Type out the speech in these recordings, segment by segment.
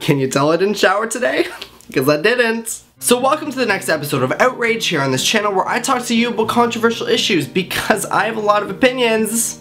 Can you tell I didn't shower today? Because I didn't. So welcome to the next episode of Outrage here on this channel, where I talk to you about controversial issues because I have a lot of opinions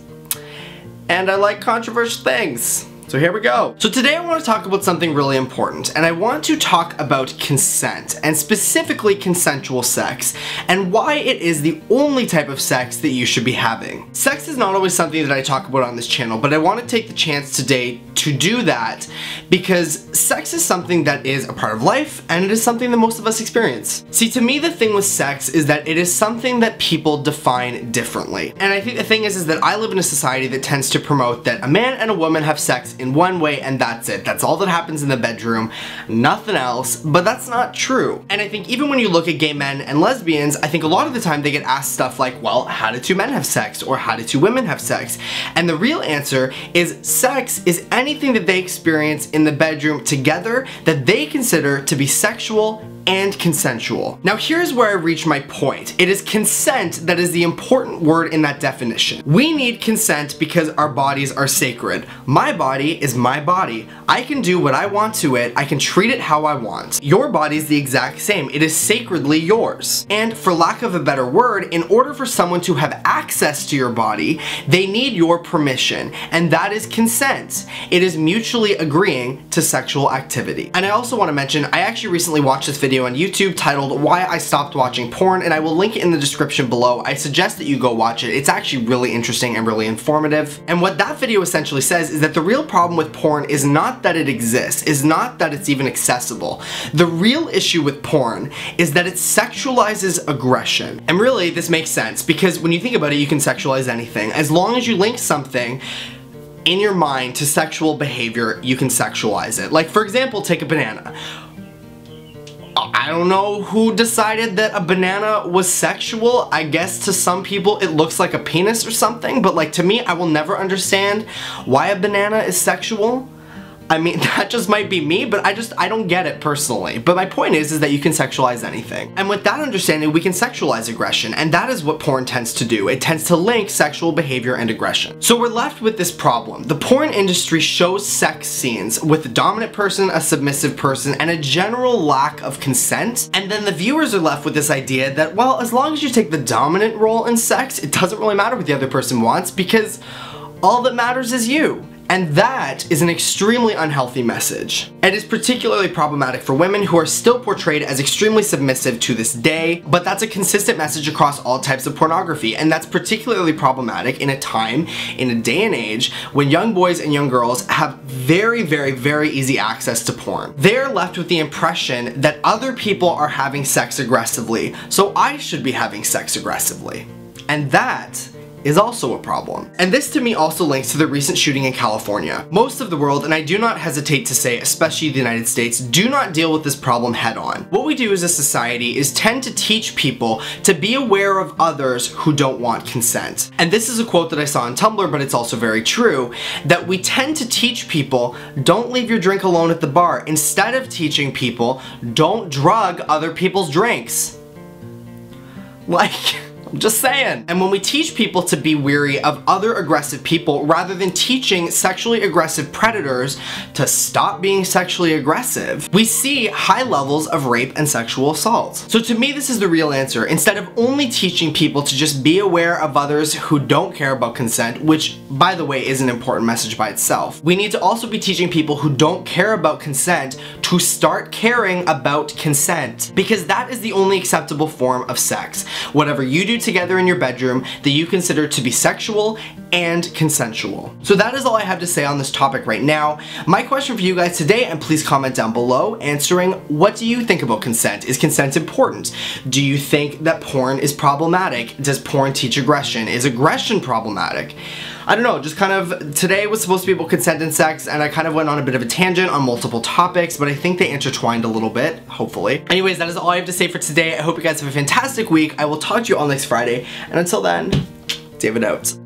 and I like controversial things. So here we go. So today I want to talk about something really important, and I want to talk about consent, and specifically consensual sex, and why it is the only type of sex that you should be having. Sex is not always something that I talk about on this channel, but I want to take the chance today to do that because sex is something that is a part of life, and it is something that most of us experience. See, to me the thing with sex is that it is something that people define differently. And I think the thing is that I live in a society that tends to promote that a man and a woman have sex in one way and that's it. That's all that happens in the bedroom, nothing else, but that's not true. And I think even when you look at gay men and lesbians, I think a lot of the time they get asked stuff like, well, how did two men have sex? Or how did two women have sex? And the real answer is sex is anything that they experience in the bedroom together that they consider to be sexual and consensual. Now here's where I reach my point. It is consent that is the important word in that definition. We need consent because our bodies are sacred. My body is my body. I can do what I want to it. I can treat it how I want. Your body is the exact same. It is sacredly yours. And for lack of a better word, in order for someone to have access to your body, they need your permission, and that is consent. It is mutually agreeing to sexual activity. And I also want to mention, I actually recently watched this video on YouTube titled Why I Stopped Watching Porn, and I will link it in the description below. I suggest that you go watch it. It's actually really interesting and really informative. And what that video essentially says is that the real problem with porn is not that it exists, is not that it's even accessible. The real issue with porn is that it sexualizes aggression. And really, this makes sense because when you think about it, you can sexualize anything. As long as you link something in your mind to sexual behavior, you can sexualize it. Like, for example, take a banana. I don't know who decided that a banana was sexual. I guess to some people it looks like a penis or something, but like to me, I will never understand why a banana is sexual. I mean, that just might be me, but I don't get it personally. But my point is that you can sexualize anything. And with that understanding, we can sexualize aggression, and that is what porn tends to do. It tends to link sexual behavior and aggression. So we're left with this problem. The porn industry shows sex scenes with a dominant person, a submissive person, and a general lack of consent. And then the viewers are left with this idea that, well, as long as you take the dominant role in sex, it doesn't really matter what the other person wants because all that matters is you. And that is an extremely unhealthy message. It is particularly problematic for women who are still portrayed as extremely submissive to this day, but that's a consistent message across all types of pornography, and that's particularly problematic in a time, in a day and age, when young boys and young girls have very, very, very easy access to porn. They're left with the impression that other people are having sex aggressively, so I should be having sex aggressively. And that is also a problem. And this to me also links to the recent shooting in California. Most of the world, and I do not hesitate to say, especially the United States, do not deal with this problem head on. What we do as a society is tend to teach people to be aware of others who don't want consent. And this is a quote that I saw on Tumblr, but it's also very true, that we tend to teach people, don't leave your drink alone at the bar, instead of teaching people, don't drug other people's drinks. Like, I'm just saying. And when we teach people to be wary of other aggressive people rather than teaching sexually aggressive predators to stop being sexually aggressive, we see high levels of rape and sexual assault. So to me, this is the real answer. Instead of only teaching people to just be aware of others who don't care about consent, which by the way is an important message by itself, we need to also be teaching people who don't care about consent to start caring about consent, because that is the only acceptable form of sex. Whatever you do together in your bedroom that you consider to be sexual and consensual. So that is all I have to say on this topic right now. My question for you guys today, and please comment down below answering, what do you think about consent? Is consent important? Do you think that porn is problematic? Does porn teach aggression? Is aggression problematic? I don't know, just kind of, today was supposed to be about consent and sex, and I kind of went on a bit of a tangent on multiple topics, but I think they intertwined a little bit, hopefully. Anyways, that is all I have to say for today. I hope you guys have a fantastic week. I will talk to you all next Friday, and until then, Davidoutt.